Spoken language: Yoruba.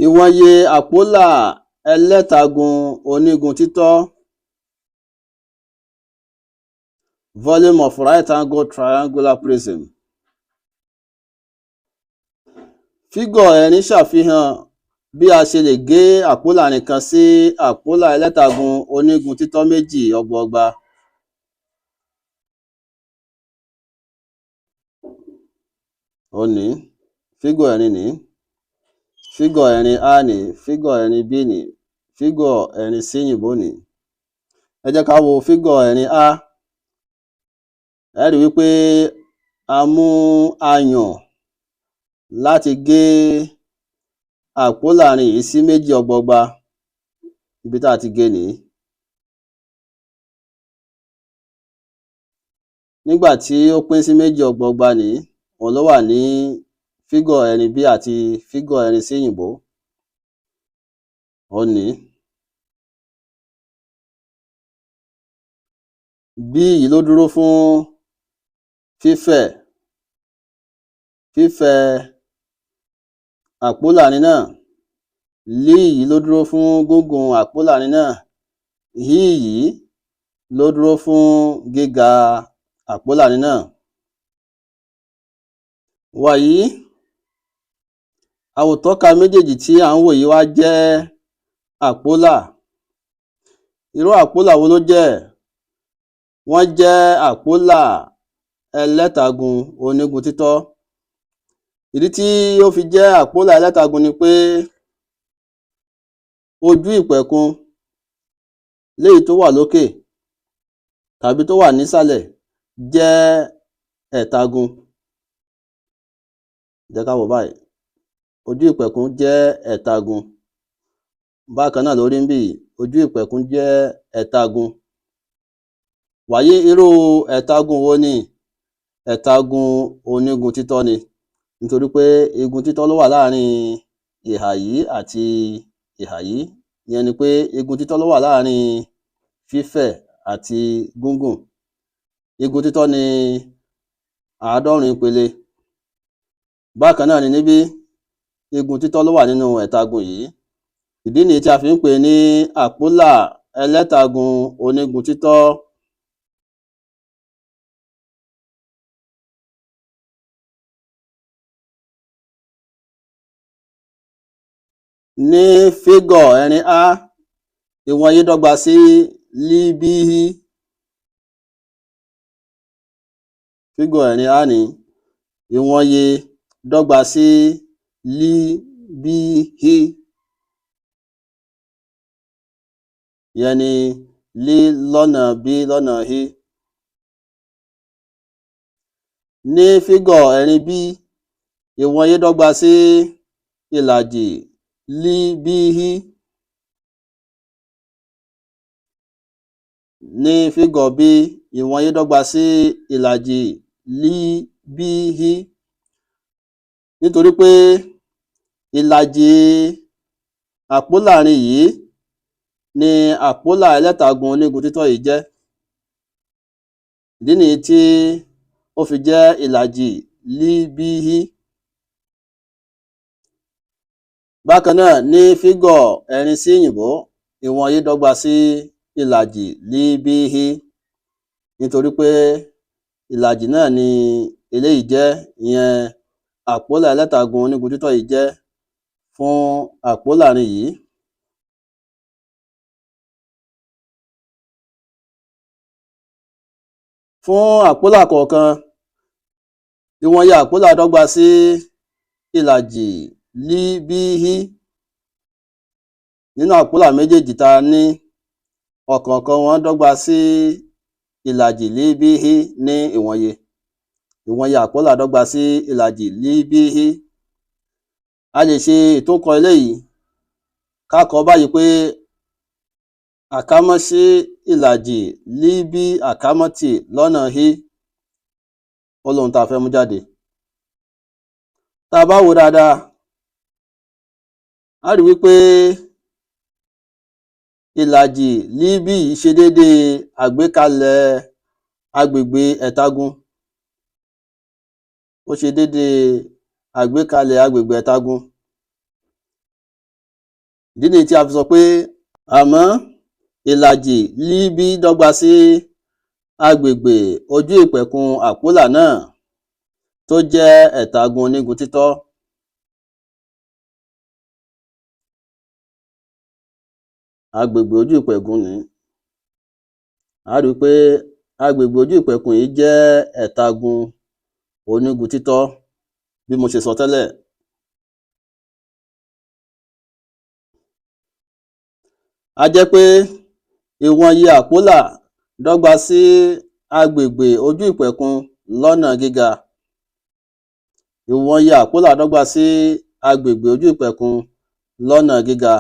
Ìwọ̀nyè àpólà ẹlẹ́tagun onígun títọ́. Volume of right angle triangular prism. Fígọ̀ ẹ̀rin ṣàfihàn bí a ṣe lè gé àpólà nìkan sí àpólà ẹlẹ́tagun onígun títọ́ méjì ọgbọọgba. Ó ní fígọ̀ ẹ̀rin ní, fígọ̀ ẹ̀rin A ní, fígọ̀ ẹ̀rin B ní, fígọ̀ ẹ̀rin C yìnbó ní. Ẹ jẹ́ ká wo fígọ̀ ẹ̀rin A. Ẹ rí wípé a mú ayùn láti gé àpólà àárín yìí sí méjì ọgbọọgba. Ibi tá a ti gé nìyí. Nígbà tí ó pín sí méjì ọgbọọgba nìyí, òun ló wà ní fígọ̀ ẹ̀rin B àti fígọ̀ ẹ̀rin C yìnbó. Ó ní B yìí ló dúró fún fífẹ̀ àpólà àárín náà. L yìí ló dúró fún gígùn àpólà àárín náà. H yìí ló dúró fún gíga àpólà àárín náà. Wàyí àwòtọ́ka méjèèjì tí à ń wò yìí wá jẹ́ àpólà. Irú àpólà wo ló jẹ́? Wọ́n jẹ́ àpólà ẹlẹ́tagun onígun títọ́. Ìdí tí ó fi jẹ́ àpólà ẹlẹ́tagun ni pé ojú ìpẹ̀kun léyìí tó wà lókè tàbí tó wà nísàlẹ̀ jẹ́ ẹ̀tagun. Jẹ́ ká wò báyìí. Ojú ìpẹ̀kun jẹ́ ẹ̀tagun. Bákan náà lórí níbí, ojú ìpẹ̀kun jẹ́ ẹ̀tagun. Wàyí irú ẹ̀tagun wo ni? Ẹ̀tagun onígun títọ́ ni. Nítorí pé igun títọ́ ló wà láàrin ìhà yìí àti ìhà yìí. Ìyẹn ni pé igun títọ́ ló wà láàrin fífẹ̀ àti gígùn. Igun títọ́ ni 90 ìpele. Bákan náà ni níbí, igun títọ́ ló wà nínú ẹ̀tagun yìí. Ìdí nìyí tí a fi ń pè ní àpólà ẹlẹ́tagun onígun títọ́. Ní fígọ̀ ẹ̀rin A, ìwọ̀n yìí dọ́gba sí LB. Fígọ̀ ẹ̀rin A ní ìwọ̀n yìí dọ́gba sí LB. Ìyẹn ni L lọ́nà B lọ́nà H. Ní fígọ̀ ẹ̀rin B, ìwọ̀n yìí dọ́gba sí ìlàjì LB. Ní fígọ̀ B, ìwọ̀n yìí dọ́gba sí ìlàjì LB. Nítorí pé ìlàjì àpólà àárín yìí ni àpólà ẹlẹ́tagun onígun títọ́ yìí jẹ́. Ìdí nìyí tí ó fi jẹ́ ìlàjì LB. Bákan náà ní fígọ̀ ẹ̀rin C yìnbó, ìwọ̀n yìí dọ́gba sí ìlàjì LB. Nítorí pé ìlàjì náà ni eléyìí jẹ́, ìyẹn àpólà ẹlẹ́tagun onígun títọ́ yìí jẹ́ fún àpólà àárín yìí. Fún àpólà kọ̀ọ̀kan, ìwọ̀nyè àpólà dọ́gba sí ìlàjì LB. Nínú àpólà méjèèjì tá a ní, ọ̀kọ̀ọ̀kan wọn dọ́gba sí ìlàjì LB ní ìwọ̀nyè. Ìwọ̀nyè àpólà dọ́gba sí ìlàjì LB. A lè ṣe ìtúnkọ eléyìí ká kọ báyìí pé àkámọ́ sí ìlàjì LB àkámọ́tì lọ́nà H. Ó lóhun tá a fẹ́ mú jáde. Tá a bá wò dáadáa, a rí wípé ìlàjì LB yìí ṣe déédéé àgbékalẹ̀ agbègbè ẹ̀tagun. Ó ṣe déédéé àgbékalẹ̀ agbègbè ẹ̀tagun. ìdí nìyí tí a fi sọ pé àmọ́ ìlàjì líbí dọ́gba sí agbègbè ojú ìpẹ̀kun àpólà náà tó jẹ́ ẹ̀tagun onígun títọ́. Agbègbè ojú ìpẹ̀kun nìí. A rí i pé agbègbè ojú ìpẹ̀kun yìí jẹ́ ẹ̀tagun onígun títọ́ bí mo ṣe sọ tẹ́lẹ̀. A jẹ́ pé ìwọ̀n iye àpólà dọ́gba sí agbègbè ojú ìpẹ̀kun lọ́nà gíga. Ìwọ̀n iye àpólà dọ́gba sí agbègbè ojú ìpẹ̀kun lọ́nà gíga.